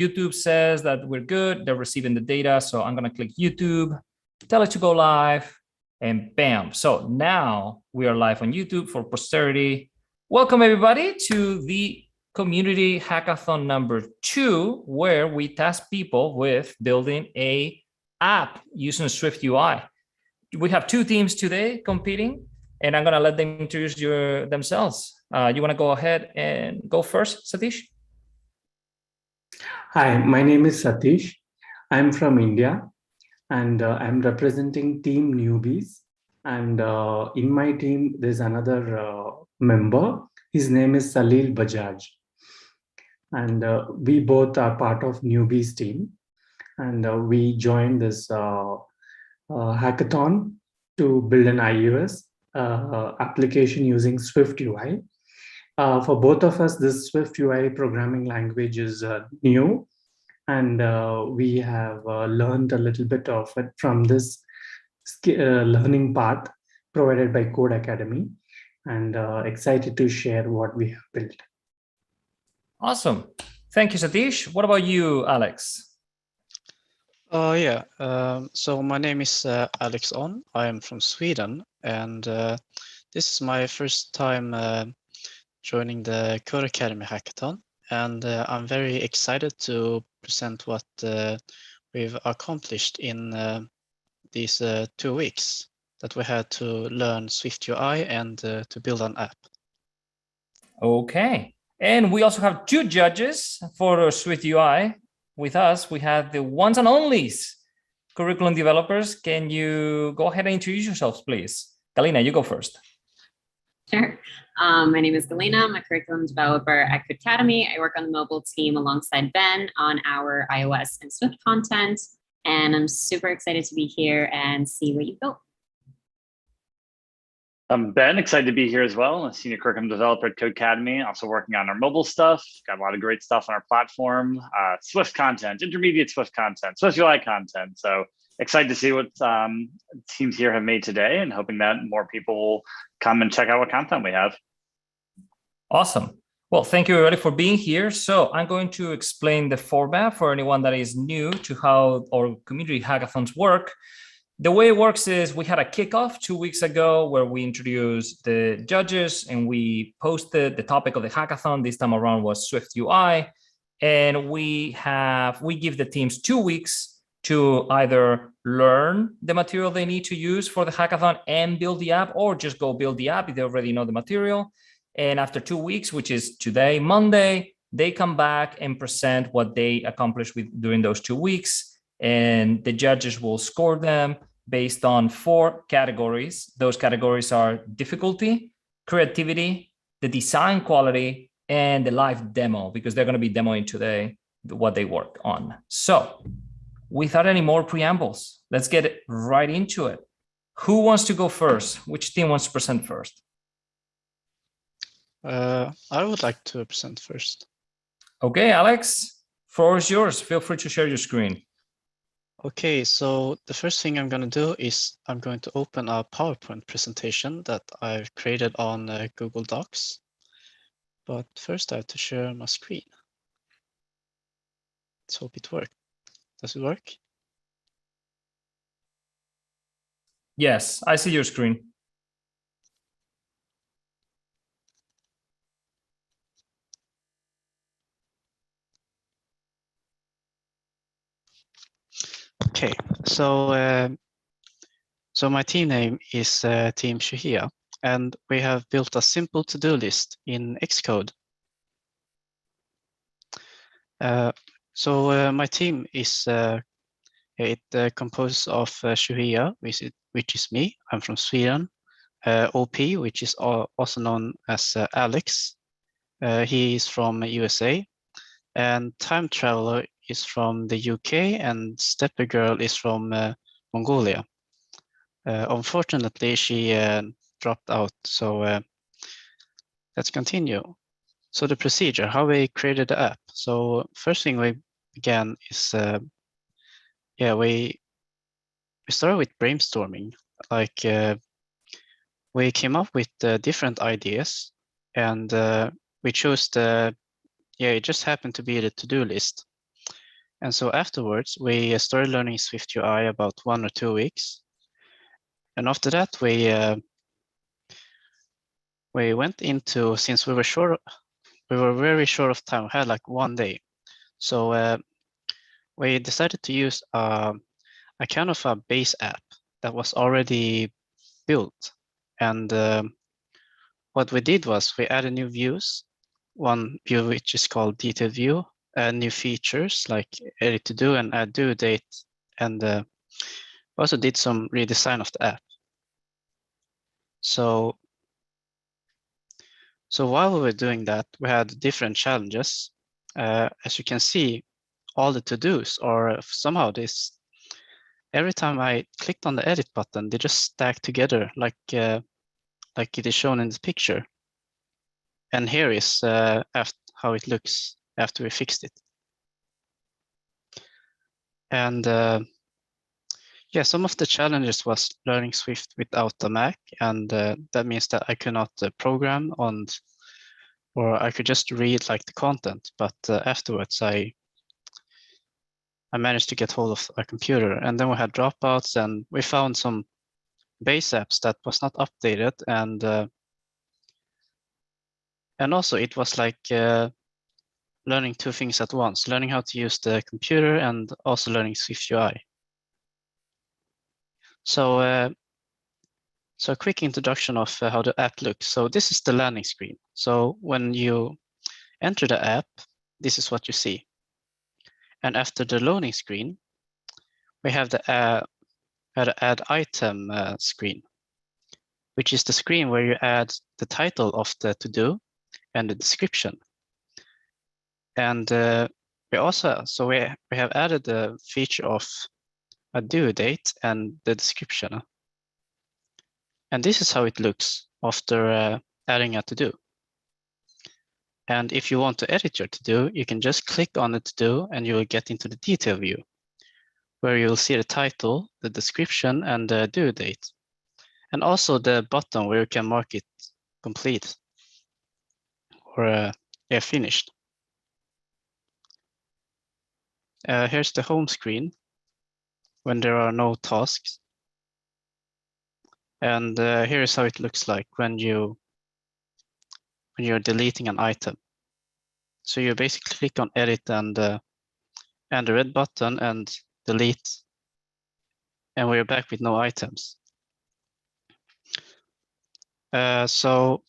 YouTube says that we're good. They're receiving the data. So I'm going to click YouTube, tell it to go live, and bam. So now we are live on YouTube for posterity. Welcome everybody to the Community Hackathon number 2, where we task people with building an app using SwiftUI. We have 2 teams today competing, and I'm going to let them introduce themselves. You want to go ahead and go first, Satish? Hi, my name is Satish. I'm from India, and I'm representing Team Newbies. And in my team, there's another member. His name is Salil Bajaj. And we both are part of Newbies team. And we joined this hackathon to build an iOS application using SwiftUI. For both of us, this SwiftUI programming language is new, and we have learned a little bit of it from this learning path provided by Codecademy, and excited to share what we have built. Awesome. Thank you, Satish. What about you, Alex? So my name is Alex On. I am from Sweden, and this is my first time joining the Codecademy Hackathon, and I'm very excited to present what we've accomplished in these 2 weeks that we had to learn SwiftUI and to build an app. Okay, and we also have 2 judges for SwiftUI with us. We have the ones and onlys, curriculum developers. Can you go ahead and introduce yourselves, please? Galina, you go first. Sure. My name is Galina. I'm a curriculum developer at Codecademy. I work on the mobile team alongside Ben on our iOS and Swift content. And I'm super excited to be here and see what you built. I'm Ben, excited to be here as well. I'm a senior curriculum developer at Codecademy, also working on our mobile stuff. Got a lot of great stuff on our platform. Swift content, intermediate Swift content, SwiftUI content. So excited to see what teams here have made today, and hoping that more people will come and check out what content we have. Awesome. Well, thank you everybody for being here. So I'm going to explain the format for anyone that is new to how our community hackathons work. The way it works is we had a kickoff 2 weeks ago where we introduced the judges and we posted the topic of the hackathon. This time around was SwiftUI. And we give the teams 2 weeks to either learn the material they need to use for the hackathon and build the app, or just go build the app if they already know the material. And after 2 weeks, which is today, Monday, they come back and present what they accomplished during those 2 weeks. And the judges will score them based on 4 categories. Those categories are difficulty, creativity, the design quality, and the live demo, because they're going to be demoing today what they worked on. So without any more preambles, let's get right into it. Who wants to go first? Which team wants to present first? I would like to present first. Okay, Alex, floor is yours. Feel free to share your screen. Okay, so the first thing I'm going to do is I'm going to open a PowerPoint presentation that I've created on Google Docs. But first I have to share my screen. Let's hope it works. Does it work? Yes, I see your screen. Okay, so my team name is Team Shuhiya, and we have built a simple to-do list in Xcode. My team is composed of Shuhiya, which is me. I'm from Sweden. OP, which is also known as Alex. He is from USA. And Time Traveler is from the UK, and Stepper Girl is from Mongolia. Unfortunately, she dropped out, so let's continue. So the procedure, how we created the app. So first thing we began is, we started with brainstorming. Like we came up with different ideas, and we chose it just happened to be the to-do list. And so afterwards, we started learning SwiftUI about 1 or 2 weeks. And after that, we went into, since we were very short of time, we had like 1 day. So we decided to use a kind of a base app that was already built. And what we did was we added new views, one view which is called detailed view, add new features like edit to do and add due date, and also did some redesign of the app. So while we were doing that, we had different challenges. As you can see, all the to-dos are somehow this. Every time I clicked on the edit button, they just stack together like it is shown in the picture. And here is how it looks after we fixed it. And yeah, some of the challenges was learning Swift without a Mac, and that means that I cannot program on, or I could just read like the content. But afterwards, I managed to get hold of a computer, and then we had dropouts, and we found some base apps that was not updated, and also it was like learning 2 things at once, learning how to use the computer and also learning SwiftUI. So a quick introduction of how the app looks. So this is the landing screen. So when you enter the app, this is what you see. And after the loading screen, we have the add item screen, which is the screen where you add the title of the to-do and the description. And we also, so we have added the feature of a due date and the description. And this is how it looks after adding a to-do. And if you want to edit your to-do, you can just click on the to-do and you will get into the detail view, where you'll see the title, the description, and the due date. And also the button where you can mark it complete or finished. Here's the home screen when there are no tasks. And here is how it looks like when you're deleting an item. So you basically click on edit and the red button and delete, and we're back with no items. So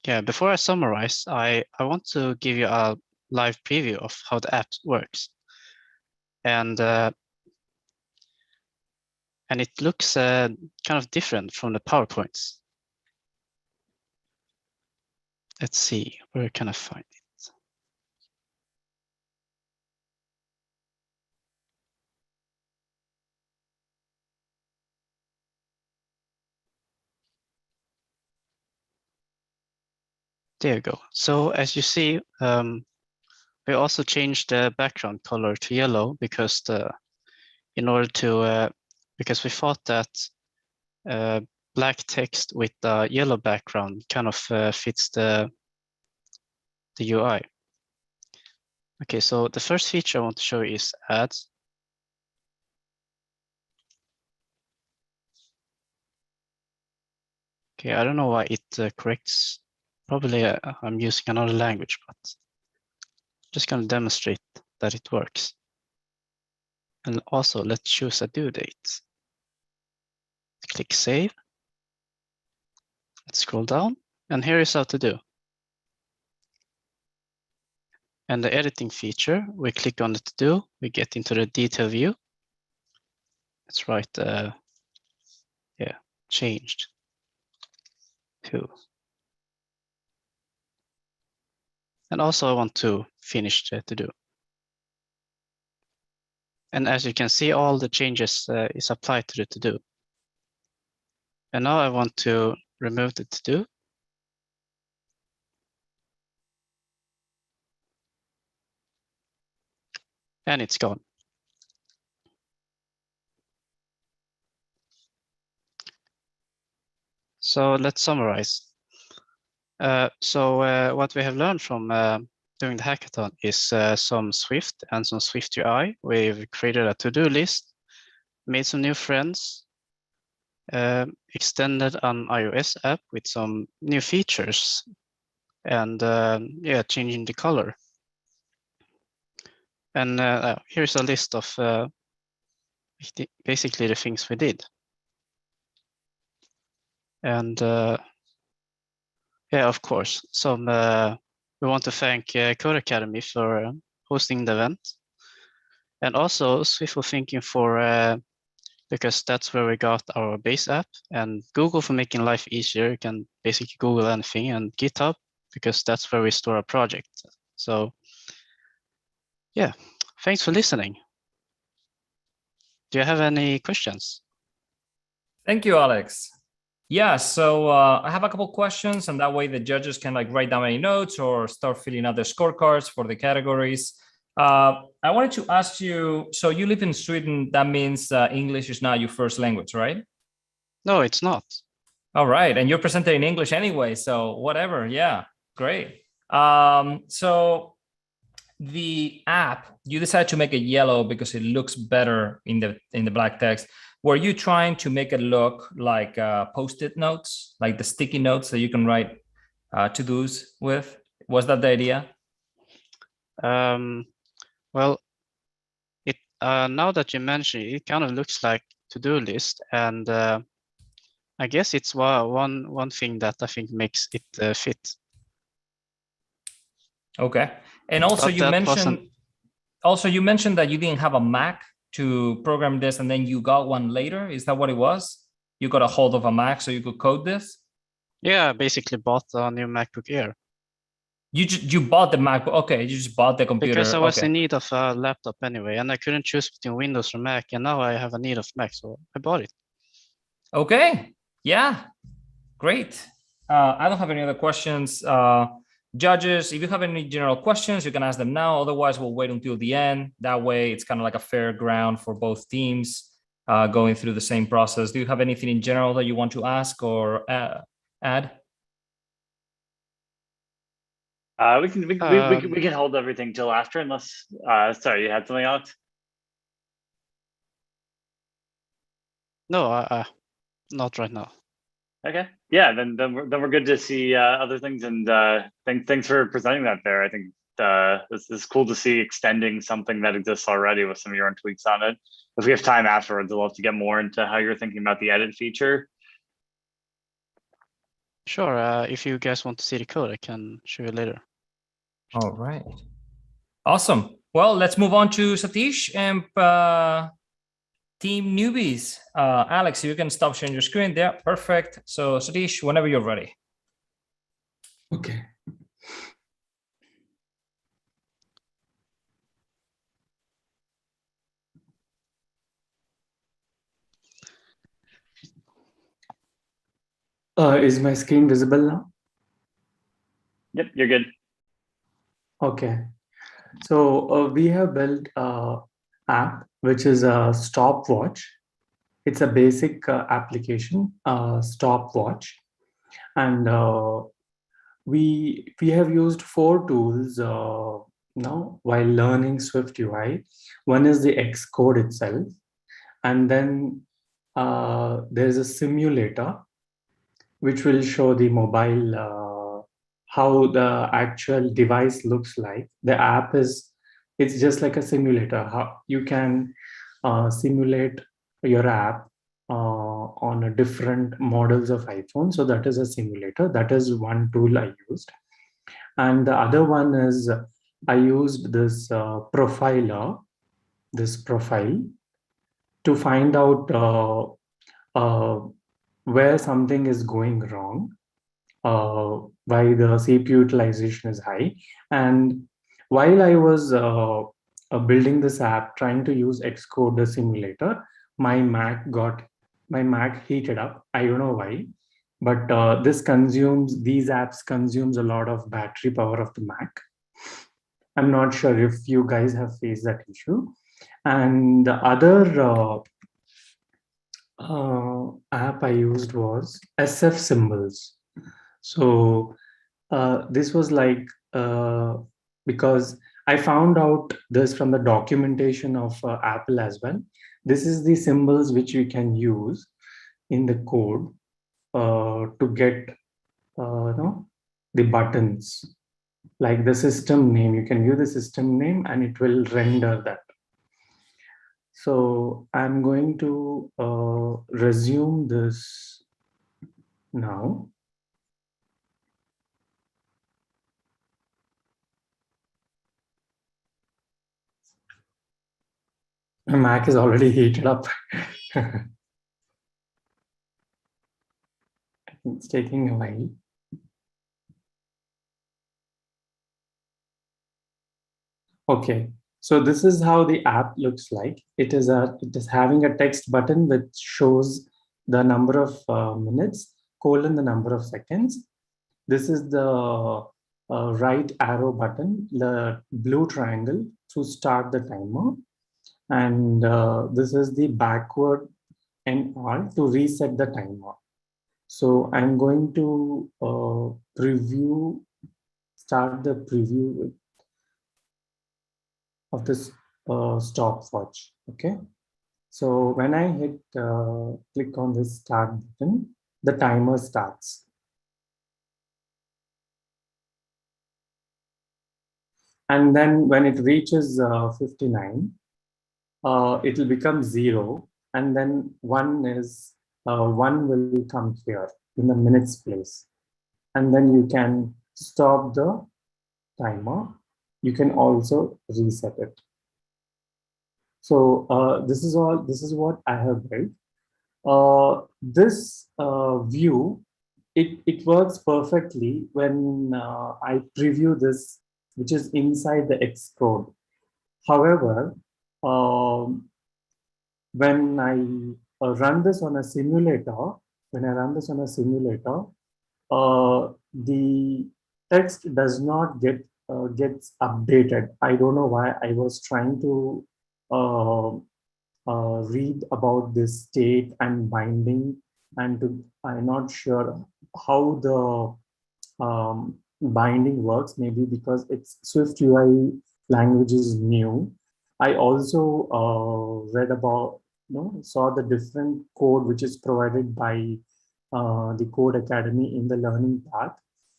yeah, before I summarize, I want to give you a live preview of how the app works. And it looks kind of different from the PowerPoints. Let's see, where can I find it? There you go. So as you see, we also changed the background color to yellow because because we thought that black text with a yellow background kind of fits the UI. Okay, so the first feature I want to show you is ads. Okay, I don't know why it corrects. Probably I'm using another language, but just going to demonstrate that it works. And also let's choose a due date. Click save. Let's scroll down, and here is how to do. And the editing feature, we click on the to do, we get into the detail view. Let's write, yeah, changed to. And also I want to finish the to do. And as you can see, all the changes is applied to the to do. And now I want to remove the to do. And it's gone. So let's summarize. What we have learned from during the hackathon is some Swift and some SwiftUI. We've created a to-do list, made some new friends, extended an iOS app with some new features, and yeah, changing the color. And here's a list of basically the things we did. And yeah, of course, some we want to thank Codecademy for hosting the event, and also Swiftful Thinking for because that's where we got our base app, and Google for making life easier. You can basically Google anything, and GitHub because that's where we store our project. So yeah, thanks for listening. Do you have any questions? Thank you, Alex. Yeah, so I have a couple questions, and that way the judges can like write down any notes or start filling out their scorecards for the categories. I wanted to ask you, so you live in Sweden, that means English is not your first language, right? No, it's not. All right, and you're presented in English anyway, so whatever, yeah, great. So the app, you decided to make it yellow because it looks better in the black text. Were you trying to make it look like Post-it notes, like the sticky notes that you can write to-dos with? Was that the idea? Well, it now that you mention it, it kind of looks like to-do list, and I guess it's one thing that I think makes it fit. Okay, and also you mentioned that you didn't have a Mac to program this, and then you got one later. Is that what it was? You got a hold of a Mac so you could code this? Yeah, I basically bought a new MacBook Air. You bought the MacBook? Okay, you just bought the computer. Because I was in need of a laptop anyway, and I couldn't choose between Windows or Mac, and now I have a need of Mac, so I bought it. Okay, yeah, great. I don't have any other questions. Judges, if you have any general questions, you can ask them now. Otherwise, we'll wait until the end. That way, it's kind of like a fair ground for both teams going through the same process. Do you have anything in general that you want to ask or add? We can hold everything till after, unless sorry, you had something else? No, not right now. Okay, yeah, then we're good to see other things, and thanks for presenting that there. I think this is cool to see extending something that exists already with some of your own tweaks on it. If we have time afterwards, I'd love to get more into how you're thinking about the edit feature. Sure, if you guys want to see the code, I can show you later. All right, awesome. Well, let's move on to Satish and Team Newbies. Alex, you can stop sharing your screen there. Perfect. So Satish, whenever you're ready. Okay. Is my screen visible now? Yep, you're good. Okay. So we have built an app, which is a stopwatch. It's a basic application, stopwatch. And we have used 4 tools now while learning SwiftUI. One is the Xcode itself. And then there's a simulator, which will show the mobile, how the actual device looks like. The app it's just like a simulator. How you can simulate your app on a different models of iPhone. So that is a simulator. That is one tool I used. And the other one is I used this profiler, this profile, to find out where something is going wrong, why the CPU utilization is high. And while I was building this app, trying to use Xcode, the simulator, my Mac heated up. I don't know why, but these apps consumes a lot of battery power of the Mac. I'm not sure if you guys have faced that issue. And the other app I used was SF Symbols. So this was like because I found out this from the documentation of Apple as well. This is the symbols which we can use in the code to get the buttons, like the system name. You can view the system name and it will render that. So I'm going to resume this now. My Mac is already heated up. It's taking a while. Okay, so this is how the app looks like. It is having a text button which shows the number of minutes, colon the number of seconds. This is the right arrow button, the blue triangle to start the timer. And this is the backward NR to reset the timer. So I'm going to start the preview of this stopwatch. Okay. So when I hit click on this start button, the timer starts. And then when it reaches 59, it will become 0. And then 1 will come here in the minutes place. And then you can stop the timer. You can also reset it. So this is what I have built. This view, it works perfectly when I preview this, which is inside the Xcode. However, when I run this on a simulator, the text does not gets updated. I don't know why. I was trying to read about this state and binding, and I'm not sure how the binding works. Maybe because it's SwiftUI language is new. I also read about, saw the different code which is provided by the Codecademy in the learning path.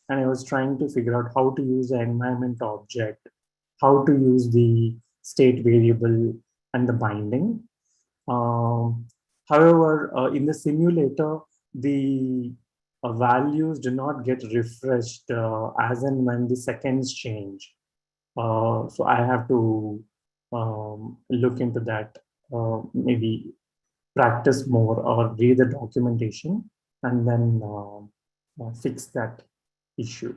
And I was trying to figure out how to use the environment object, how to use the state variable and the binding. However, in the simulator, the values do not get refreshed as and when the seconds change. So I have to look into that, maybe practice more or read the documentation and then fix that issue.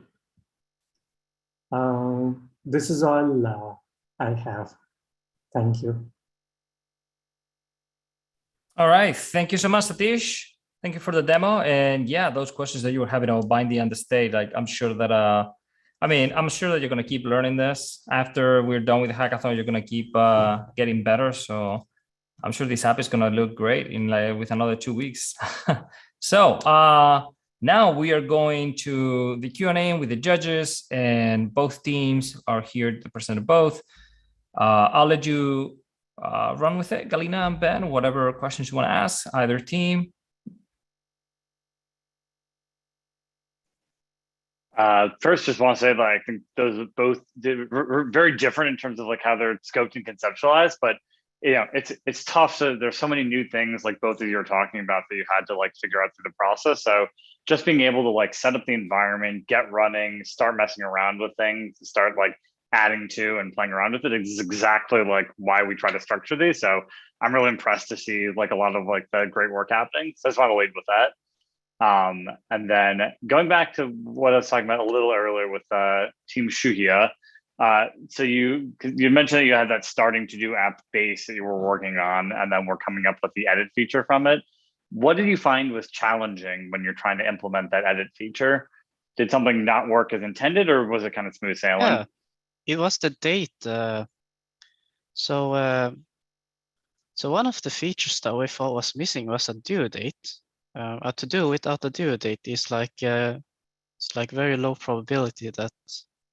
This is all I have. Thank you. All right. Thank you so much, Satish. Thank you for the demo. And yeah, those questions that you were having about binding and the state, like I'm sure that, I'm sure that you're going to keep learning this. After we're done with the hackathon, you're going to keep getting better. So I'm sure this app is going to look great in with another 2 weeks. So now we are going to the Q&A with the judges, and both teams are here to present both. I'll let you run with it, Galina and Ben, whatever questions you want to ask, either team. First, just want to say that I think those both were very different in terms of like how they're scoped and conceptualized, but it's tough. So there's so many new things like both of you are talking about that you had to like figure out through the process. So just being able to like set up the environment, get running, start messing around with things, start like adding to and playing around with it is exactly like why we try to structure these. So I'm really impressed to see like a lot of like the great work happening. So I just want to lead with that. And then going back to what I was talking about a little earlier with Team Shuhiya. So you mentioned that you had that starting to do app base that you were working on, and then we're coming up with the edit feature from it. What did you find was challenging when you're trying to implement that edit feature? Did something not work as intended, or was it kind of smooth sailing? Yeah, it was the date. So one of the features that we thought was missing was a due date. To do without a due date is like it's like very low probability that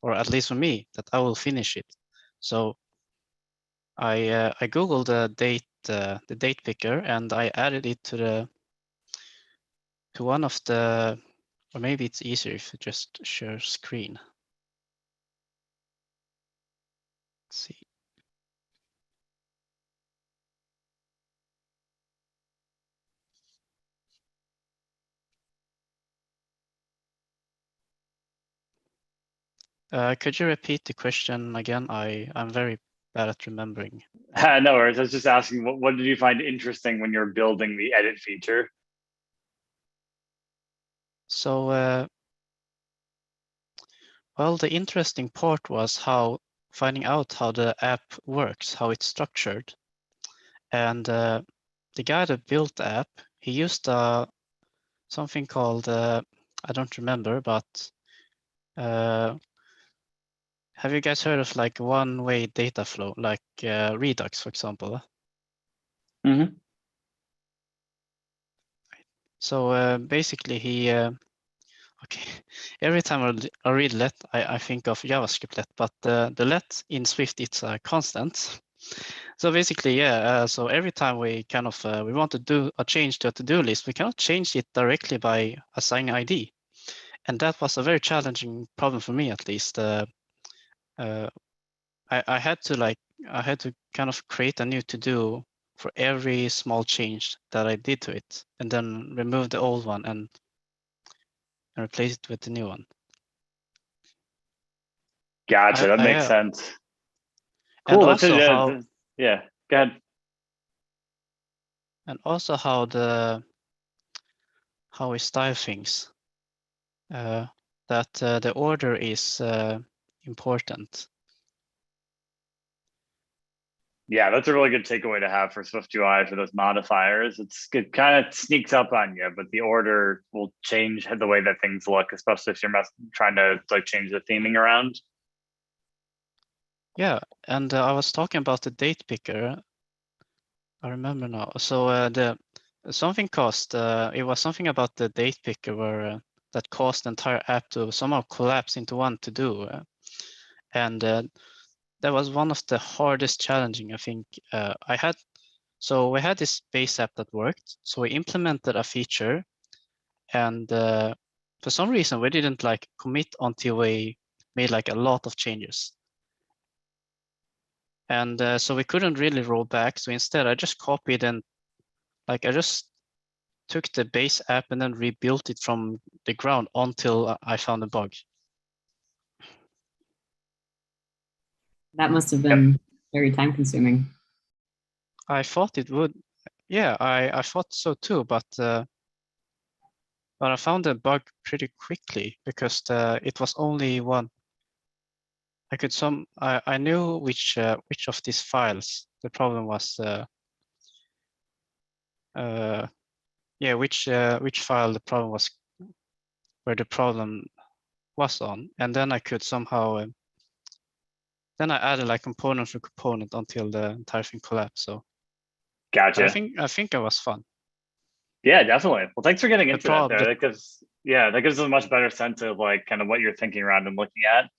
or at least for me, that I will finish it. So I googled the date picker, and I added it to one of the, or maybe it's easier if you just share screen. Let's see. Could you repeat the question again? I'm very bad at remembering. No worries. I was just asking, what did you find interesting when you're building the edit feature? So, well, the interesting part was finding out how the app works, how it's structured. And the guy that built the app, he used something called, I don't remember, but have you guys heard of like one-way data flow, like Redux, for example? Mm-hmm. So basically he, okay, every time I read let, I think of JavaScript let, but the let in Swift, it's a constant. So basically, yeah, so every time we kind of, we want to do a change to a to-do list, we cannot change it directly by assigning ID. And that was a very challenging problem for me, at least. I had to kind of create a new to-do for every small change that I did to it, and then remove the old one and replace it with the new one. Gotcha. That makes sense. And Cool. also how, yeah, go ahead. and also how we style things. That the order is important. Yeah, that's a really good takeaway to have for SwiftUI for those modifiers. It kind of sneaks up on you, but the order will change the way that things look, especially if you're trying to like change the theming around. Yeah, and I was talking about the date picker. I remember now. So the something caused it was something about the date picker where that caused the entire app to somehow collapse into one to do, and that was one of the hardest challenging I think I had. So we had this base app that worked. So we implemented a feature, and for some reason we didn't like commit until we made like a lot of changes. And so we couldn't really roll back. So instead I just copied and I just took the base app and then rebuilt it from the ground until I found a bug. That must have been very time consuming. I thought it would. Yeah, I thought so too, but I found the bug pretty quickly because it was only one. I knew which of these files the problem was. Yeah, which file the problem was, where the problem was on, and then I could somehow. Then I added like component for component until the entire thing collapsed. So. Gotcha. I think it was fun. Yeah, definitely. Well, thanks for getting into that there. That gives us a much better sense of like kind of what you're thinking around and looking at.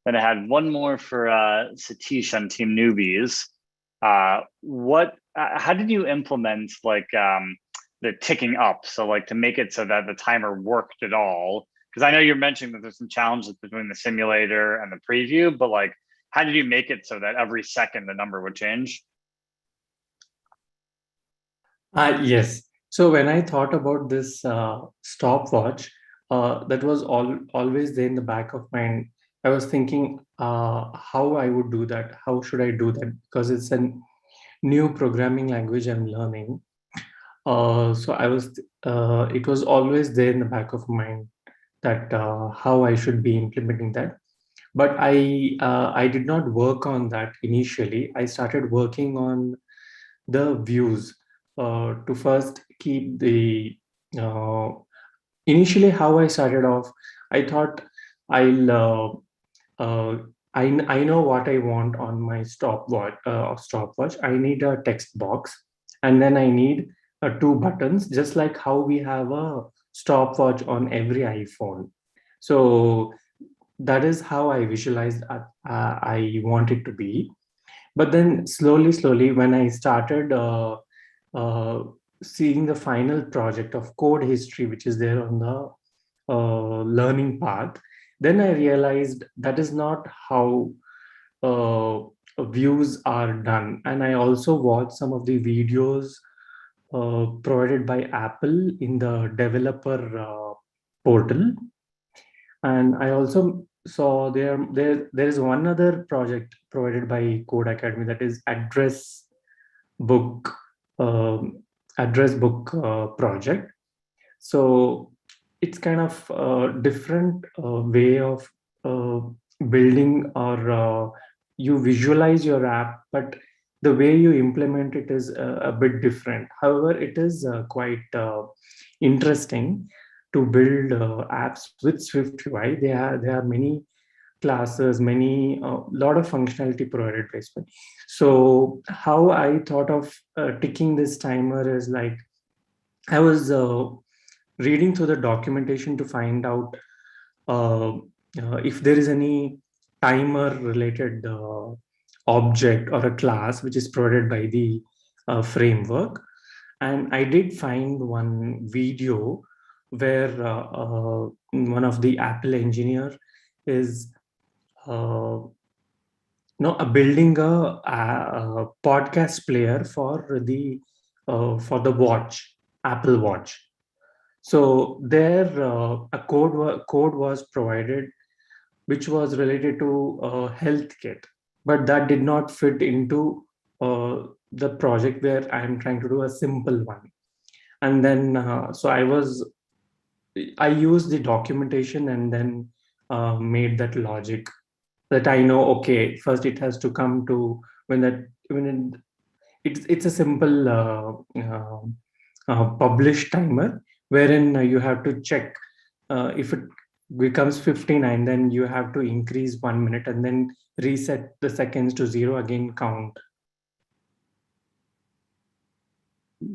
Then I had one more for Satish on Team Newbies. How did you implement like the ticking up? So like to make it so that the timer worked at all? Because I know you're mentioning that there's some challenges between the simulator and the preview, but like, how did you make it so that every second the number would change? Yes. So when I thought about this stopwatch, that was always there in the back of my mind. I was thinking how I would do that. How should I do that? Because it's a new programming language I'm learning. So it was always there in the back of my mind that how I should be implementing that. But I did not work on that initially. I started working on the views to first keep the initially how I started off. I thought I know what I want on my stopwatch. I need a text box, and then I need two buttons, just like how we have a stopwatch on every iPhone. So that is how I visualized I want it to be. But then slowly, when I started seeing the final project of code history, which is there on the learning path, then I realized that is not how views are done. And I also watched some of the videos provided by Apple in the developer portal. And I also saw there is one other project provided by Codecademy, that is book address book project. So it's kind of a different way of building, or you visualize your app, but the way you implement it is a bit different. However, it is quite interesting to build apps with SwiftUI. There are many classes, many lot of functionality provided by Swift. So how I thought of ticking this timer is like, I was reading through the documentation to find out if there is any timer related object or a class which is provided by the framework. And I did find one video where one of the Apple engineer is building a podcast player for the watch, Apple Watch. So there a code was provided which was related to health kit, but that did not fit into the project where I am trying to do a simple one. And then so I used the documentation and then made that logic that I know, okay, first it has to come to it's a simple publish timer, wherein you have to check if it becomes 59, then you have to increase 1 minute and then reset the seconds to 0, again count.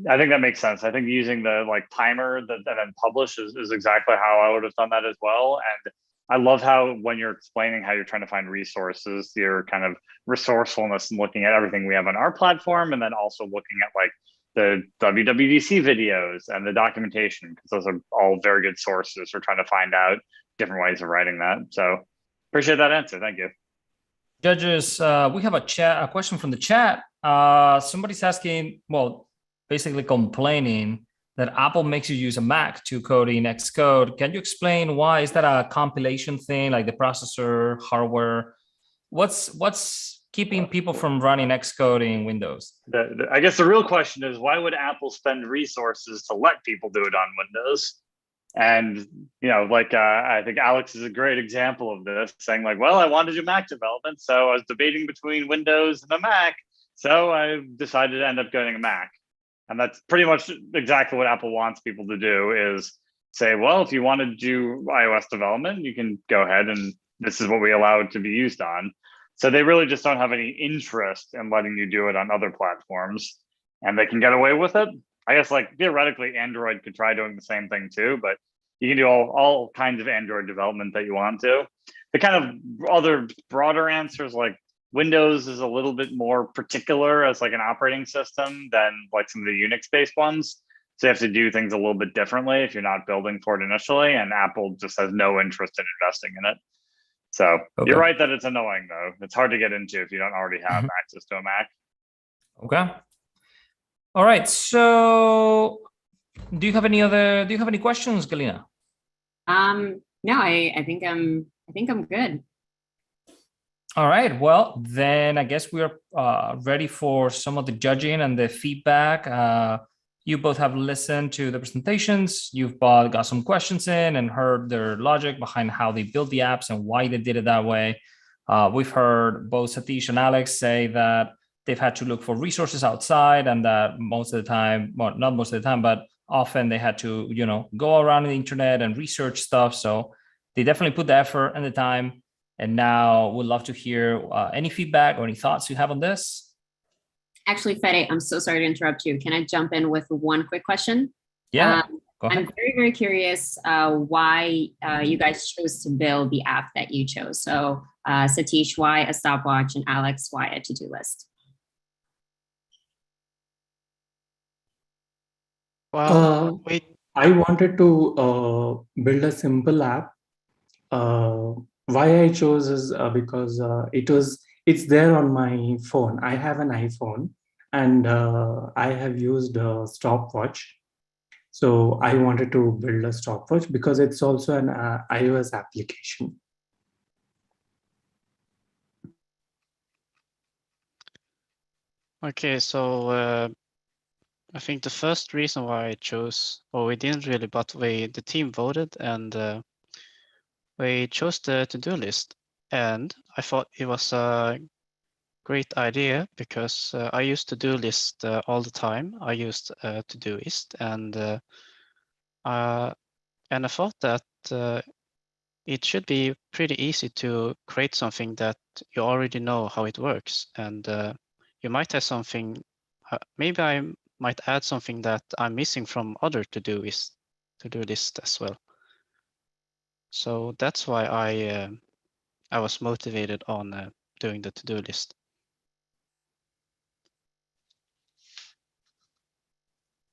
I think that makes sense. I think using the timer and then publish is exactly how I would have done that as well. And I love how when you're explaining how you're trying to find resources, your kind of resourcefulness and looking at everything we have on our platform, and then also looking at the WWDC videos and the documentation, because those are all very good sources for trying to find out different ways of writing that. So appreciate that answer. Thank you. Judges, we have a question from the chat. Somebody's asking, well, basically complaining that Apple makes you use a Mac to code in Xcode. Can you explain why? Is that a compilation thing, like the processor, hardware? What's keeping people from running Xcode in Windows? I guess the real question is, why would Apple spend resources to let people do it on Windows? And I think Alex is a great example of this, saying well, I want to do Mac development, so I was debating between Windows and a Mac, so I decided to end up getting a Mac. And that's pretty much exactly what Apple wants people to do, is say, well, if you want to do iOS development, you can go ahead, and this is what we allow it to be used on. So they really just don't have any interest in letting you do it on other platforms, and they can get away with it. I guess theoretically, Android could try doing the same thing too, but you can do all kinds of Android development that you want to. The kind of other broader answers, Windows is a little bit more particular as an operating system than some of the Unix-based ones. So you have to do things a little bit differently if you're not building for it initially, and Apple just has no interest in investing in it. So You're right that it's annoying, though. It's hard to get into if you don't already have access to a Mac. Okay. All right. So do you have any questions, Galina? No, I think I'm good. All right. Well, then I guess we are ready for some of the judging and the feedback. You both have listened to the presentations. You've got some questions in and heard their logic behind how they built the apps and why they did it that way. We've heard both Satish and Alex say that they've had to look for resources outside, and that most of the time, well, not most of the time, but often they had to, go around the internet and research stuff. So they definitely put the effort and the time. And now we'd love to hear any feedback or any thoughts you have on this. Actually, Fede, I'm so sorry to interrupt you. Can I jump in with one quick question? Yeah, Go ahead. I'm very, very curious why you guys chose to build the app that you chose. So Satish, why a stopwatch, and Alex, why a to-do list? Well, wait. I wanted to build a simple app. Why I chose is because it's there on my phone. I have an iPhone, and I have used a stopwatch. So I wanted to build a stopwatch because it's also an iOS application. Okay, so I think the first reason why I chose, or we didn't really, but the team voted and we chose the to-do list. And I thought it was a great idea because I use to-do list all the time. I used Todoist, and I thought that it should be pretty easy to create something that you already know how it works, and you might have something. Maybe I might add something that I'm missing from other to-do list as well. So that's why I was motivated on doing the to-do list.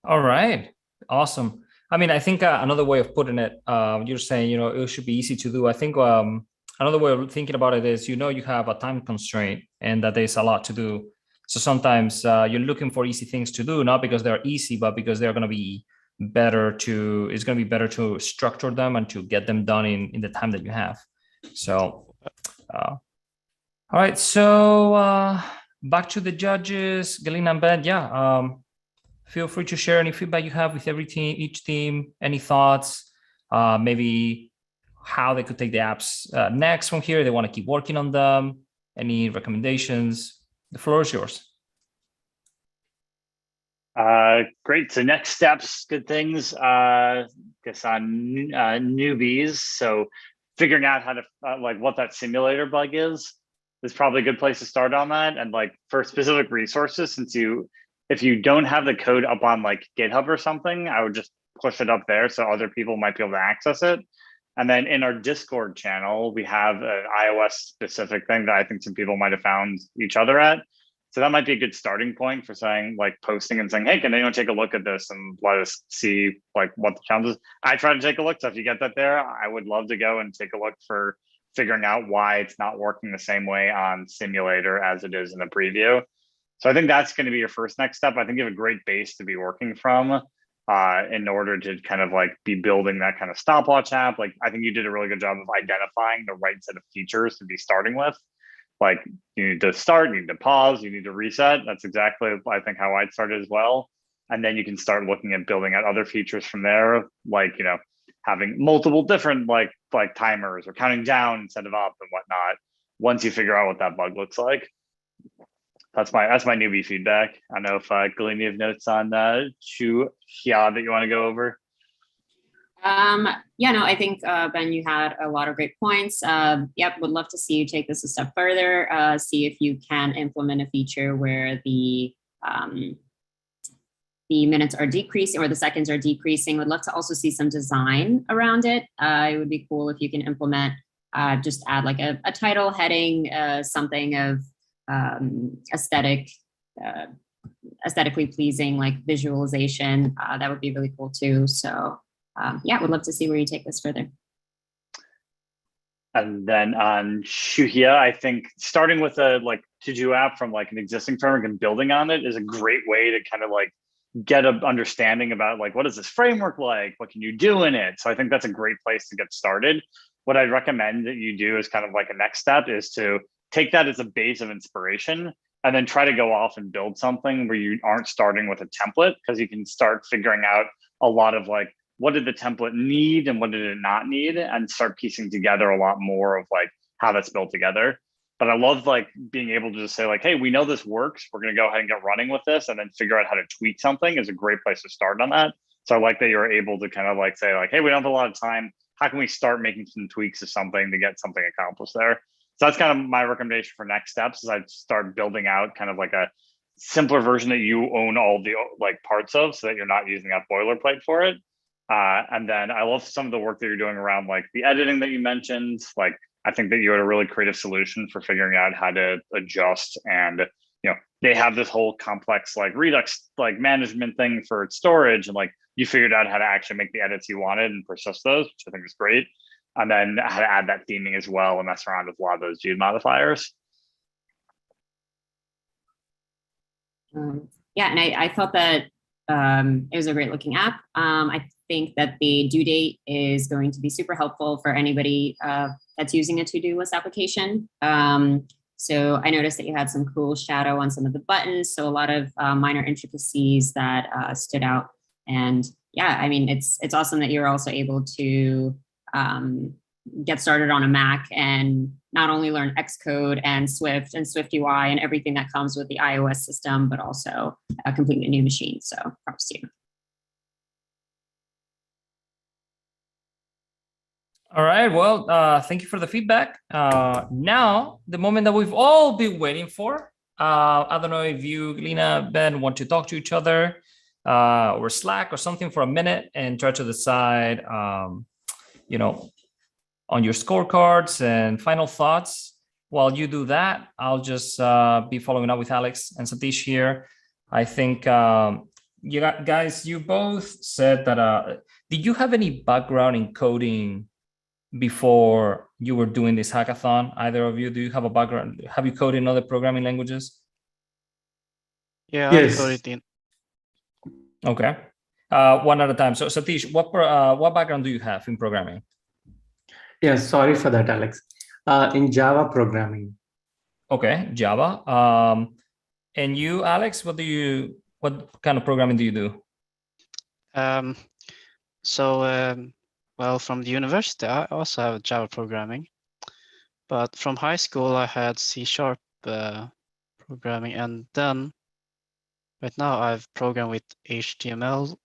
All right, awesome. I mean, I think another way of putting it, you're saying, it should be easy to do. I think another way of thinking about it is, you have a time constraint and that there's a lot to do. So sometimes you're looking for easy things to do, not because they're easy, but because they're going to be it's going to be better to structure them and to get them done in the time that you have. So, all right. So back to the judges, Galina and Ben. Yeah. Feel free to share any feedback you have with each team, any thoughts, maybe how they could take the apps next from here. They want to keep working on them. Any recommendations? The floor is yours. Great. So next steps, good things. Guess on newbies. So figuring out how to what that simulator bug is probably a good place to start on that. And for specific resources, if you don't have the code up on GitHub or something, I would just push it up there so other people might be able to access it. And then in our Discord channel, we have an iOS specific thing that I think some people might have found each other at. So that might be a good starting point for saying, posting and saying, hey, can anyone take a look at this and let us see what the challenges? I try to take a look. So if you get that there, I would love to go and take a look for figuring out why it's not working the same way on simulator as it is in the preview. So I think that's going to be your first next step. I think you have a great base to be working from in order to kind of be building that kind of stopwatch app. I think you did a really good job of identifying the right set of features to be starting with. You need to start, you need to pause, you need to reset. That's exactly, I think, how I'd started as well. And then you can start looking at building out other features from there, having multiple different timers or counting down instead of up and whatnot. Once you figure out what that bug looks like. That's my newbie feedback. I don't know if Galina have notes on Shuhiya that you want to go over. Yeah, no, I think Ben, you had a lot of great points. Yep, would love to see you take this a step further. See if you can implement a feature where the minutes are decreasing or the seconds are decreasing. Would love to also see some design around it. It would be cool if you can implement, just add a title, heading, something of aesthetically pleasing, visualization. That would be really cool too. So yeah, would love to see where you take this further. And then on Shuhiya, I think starting with a to-do app from an existing framework and building on it is a great way to kind of get an understanding about what is this framework like? What can you do in it? So I think that's a great place to get started. What I'd recommend that you do is kind of a next step is to take that as a base of inspiration and then try to go off and build something where you aren't starting with a template, because you can start figuring out a lot of what did the template need and what did it not need, and start piecing together a lot more of how that's built together. But I love being able to just say hey, we know this works. We're going to go ahead and get running with this, and then figure out how to tweak something is a great place to start on that. So I like that you're able to kind of say hey, we don't have a lot of time. How can we start making some tweaks to something to get something accomplished there? So that's kind of my recommendation for next steps, is I'd start building out kind of a simpler version that you own all the parts of, so that you're not using that boilerplate for it. And then I love some of the work that you're doing around like the editing that you mentioned. Like, I think that you had a really creative solution for figuring out how to adjust. And, they have this whole complex like Redux like management thing for storage. And like you figured out how to actually make the edits you wanted and persist those, which I think is great. And then how to add that theming as well and mess around with a lot of those Jude modifiers. Yeah, and I thought that it was a great looking app. I think that the due date is going to be super helpful for anybody that's using a to-do list application. So I noticed that you had some cool shadow on some of the buttons. So a lot of minor intricacies that stood out. And yeah, I mean, it's awesome that you're also able to get started on a Mac and not only learn Xcode and Swift and SwiftUI and everything that comes with the iOS system, but also a completely new machine. So props to you. All right, well, thank you for the feedback. Now, the moment that we've all been waiting for. I don't know if you, Lena, Ben, want to talk to each other or Slack or something for a minute and try to decide, on your scorecards and final thoughts. While you do that, I'll just be following up with Alex and Satish here. I think, guys, you both said that, did you have any background in coding before you were doing this hackathon? Either of you, do you have a background? Have you coded in other programming languages? Yeah, Yes. I've coded in. Okay, one at a time. So Satish, what background do you have in programming? Yeah, sorry for that, Alex. In Java programming. Okay, Java. And you, Alex, what kind of programming do you do? Well, from the university, I also have Java programming, but from high school, I had C# programming, and then right now I've programmed with HTML.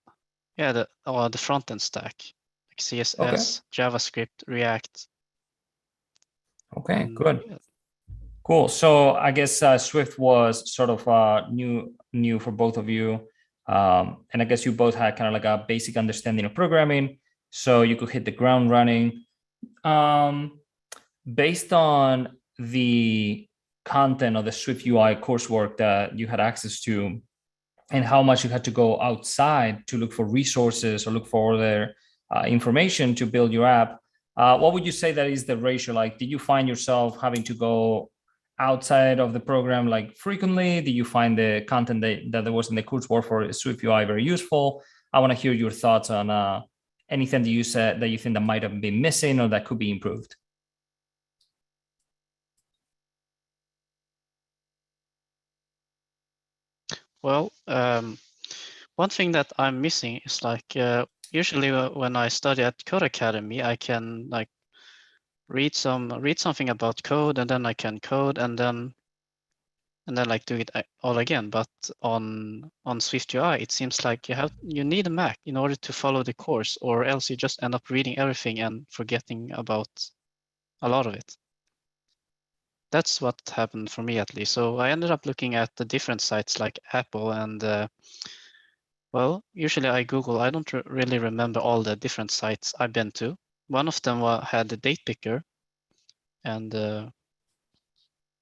Yeah, the front end stack, like CSS, Okay. JavaScript, React. Okay, good. Cool. So I guess Swift was sort of new for both of you. And I guess you both had kind of like a basic understanding of programming, so you could hit the ground running. Based on the content of the SwiftUI coursework that you had access to and how much you had to go outside to look for resources or look for other information to build your app, what would you say that is the ratio? Like, did you find yourself having to go outside of the program like frequently? Did you find the content that there was in the coursework for SwiftUI very useful? I want to hear your thoughts on anything that you said that you think that might have been missing or that could be improved. Well, one thing that I'm missing is like usually when I study at Codecademy, I can like read something about code, and then I can code, and then like do it all again. But on SwiftUI, it seems like you need a Mac in order to follow the course, or else you just end up reading everything and forgetting about a lot of it. That's what happened for me, at least. So I ended up looking at the different sites like Apple, and well, usually I Google. I don't really remember all the different sites I've been to. One of them had the date picker, and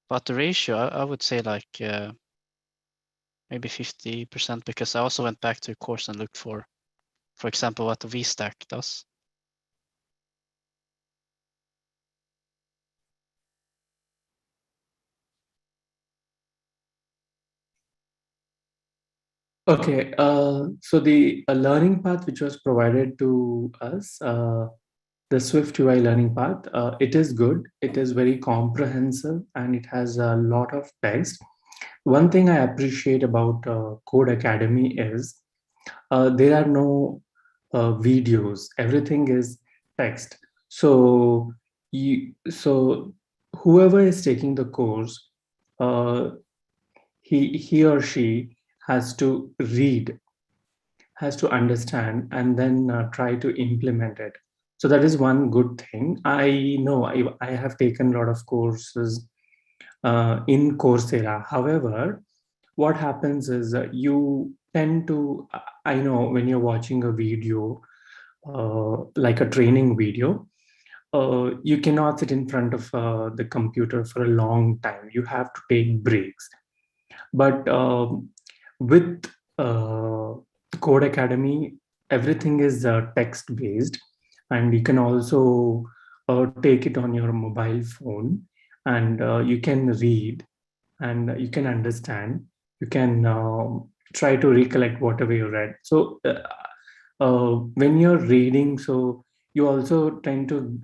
but the ratio, I would say like maybe 50%, because I also went back to the course and looked for example, what the VStack does. Okay, so the learning path which was provided to us, the SwiftUI learning path, it is good. It is very comprehensive and it has a lot of text. One thing I appreciate about Codecademy is there are no videos. Everything is text. So whoever is taking the course, he or she has to read, has to understand, and then try to implement it. So that is one good thing. I know I have taken a lot of courses in Coursera. However, what happens is you tend to, I know when you're watching a video, like a training video. You cannot sit in front of the computer for a long time. You have to take breaks. But with Codecademy, everything is text-based, and you can also take it on your mobile phone, and you can read, and you can understand. You can try to recollect whatever you read. So when you're reading, so you also tend to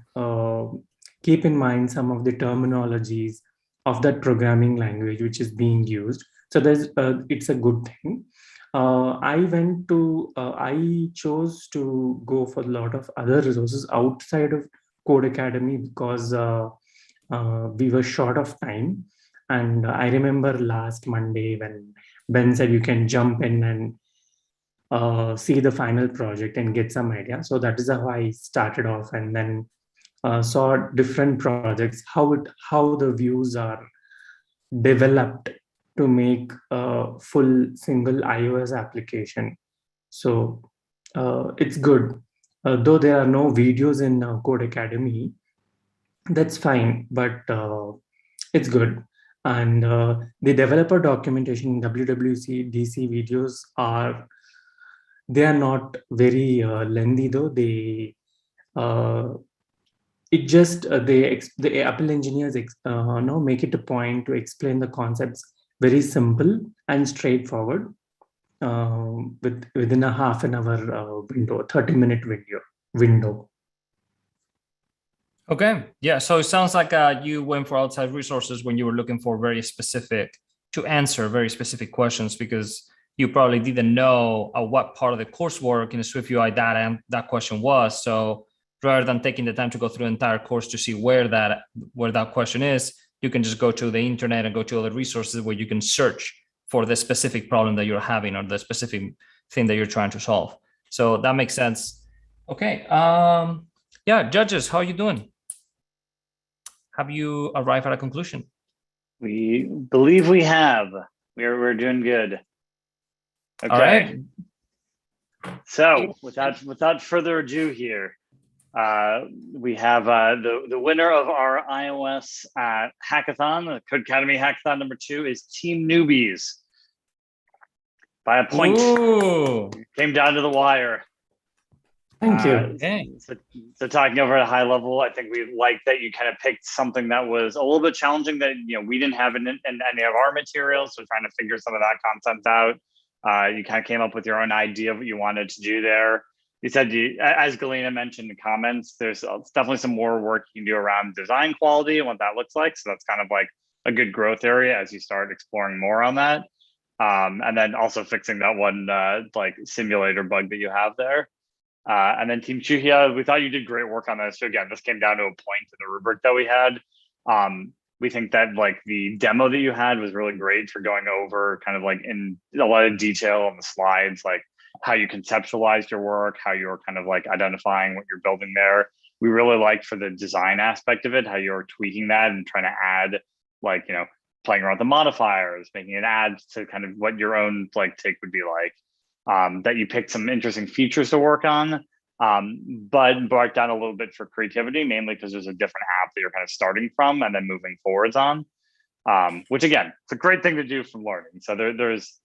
keep in mind some of the terminologies of that programming language which is being used. So it's a good thing. I chose to go for a lot of other resources outside of Codecademy because we were short of time. And I remember last Monday when Ben said you can jump in and see the final project and get some idea. So that is how I started off, and then saw different projects, how the views are developed to make a full single iOS application. So it's good. Though there are no videos in Codecademy, that's fine, but it's good. And the developer documentation in WWC DC videos they are not very lengthy, though. It just the Apple engineers make it a point to explain the concepts very simple and straightforward within a half an hour window, 30-minute window. Okay, yeah. So it sounds like you went for outside resources when you were looking for to answer very specific questions, because you probably didn't know what part of the coursework in the SwiftUI that question was. So rather than taking the time to go through the entire course to see where that question is, you can just go to the internet and go to other resources where you can search for the specific problem that you're having or the specific thing that you're trying to solve. So that makes sense. Okay. Yeah, judges, how are you doing? Have you arrived at a conclusion? We believe we have. We're doing good. Okay. All right. So without further ado here, we have the winner of our iOS hackathon, the Codecademy Hackathon number 2, is Team Newbies by a point. Ooh. Came down to the wire. Thank you. Okay. So talking over at a high level, I think we like that you kind of picked something that was a little bit challenging that we didn't have in any of our materials. So trying to figure some of that content out. You kind of came up with your own idea of what you wanted to do there. You said, as Galina mentioned in the comments, there's definitely some more work you can do around design quality and what that looks like. So that's kind of like a good growth area as you start exploring more on that. And then also fixing that one like simulator bug that you have there. And then Team Shuhiya, we thought you did great work on this. So again, this came down to a point in the rubric that we had. We think that like the demo that you had was really great for going over kind of like in a lot of detail on the slides, like how you conceptualized your work, how you're kind of like identifying what you're building there. We really liked for the design aspect of it, how you're tweaking that and trying to add like, playing around with the modifiers, making it add to kind of what your own like take would be like. That you picked some interesting features to work on, but brought down a little bit for creativity, mainly because there's a different app that you're kind of starting from and then moving forwards on, which again, it's a great thing to do from learning. So there's,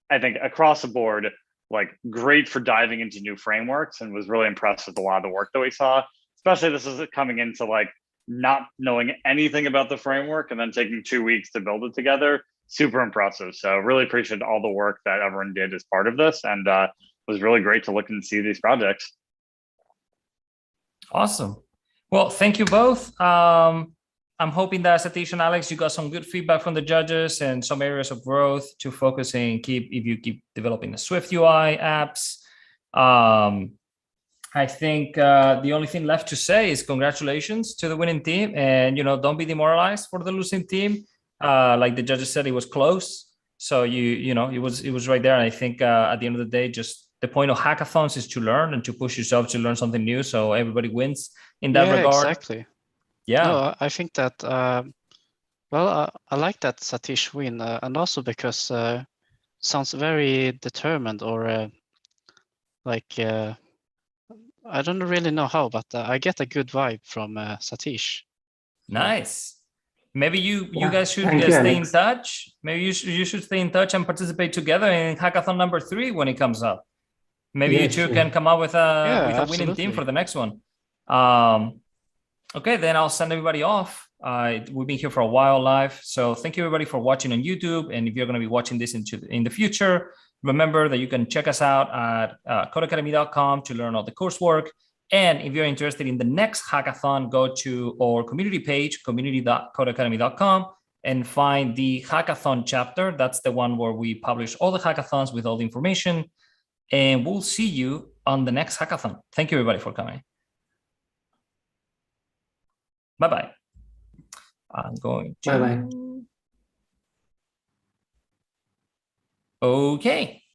I think across the board, like great for diving into new frameworks, and was really impressed with a lot of the work that we saw, especially this is coming into like not knowing anything about the framework and then taking 2 weeks to build it together. Super impressive. So really appreciate all the work that everyone did as part of this, and it was really great to look and see these projects. Awesome. Well, thank you both. I'm hoping that Satish and Alex, you got some good feedback from the judges and some areas of growth to focus in. If you keep developing the SwiftUI apps. I think the only thing left to say is congratulations to the winning team, and don't be demoralized for the losing team. Like the judges said, it was close. So it was right there. And I think at the end of the day, just the point of hackathons is to learn and to push yourself to learn something new. So everybody wins in that regard. Exactly. Yeah. No, I think that, I like that Satish win, and also because sounds very determined, or I don't really know how, but I get a good vibe from Satish. Nice. Maybe you Yeah, guys should thank you, stay in Alex. touch. Maybe you should stay in touch and participate together in hackathon number 3 when it comes up. Maybe you Yes, two sure. can come up with a winning absolutely. team for the next one. Okay, then I'll send everybody off. We've been here for a while live, so thank you everybody for watching on YouTube. And if you're going to be watching this in the future, remember that you can check us out at codecademy.com to learn all the coursework. And if you're interested in the next hackathon, go to our community page, community.codecademy.com, and find the hackathon chapter. That's the one where we publish all the hackathons with all the information. And we'll see you on the next hackathon. Thank you, everybody, for coming. Bye-bye. I'm going to... Bye-bye. Okay.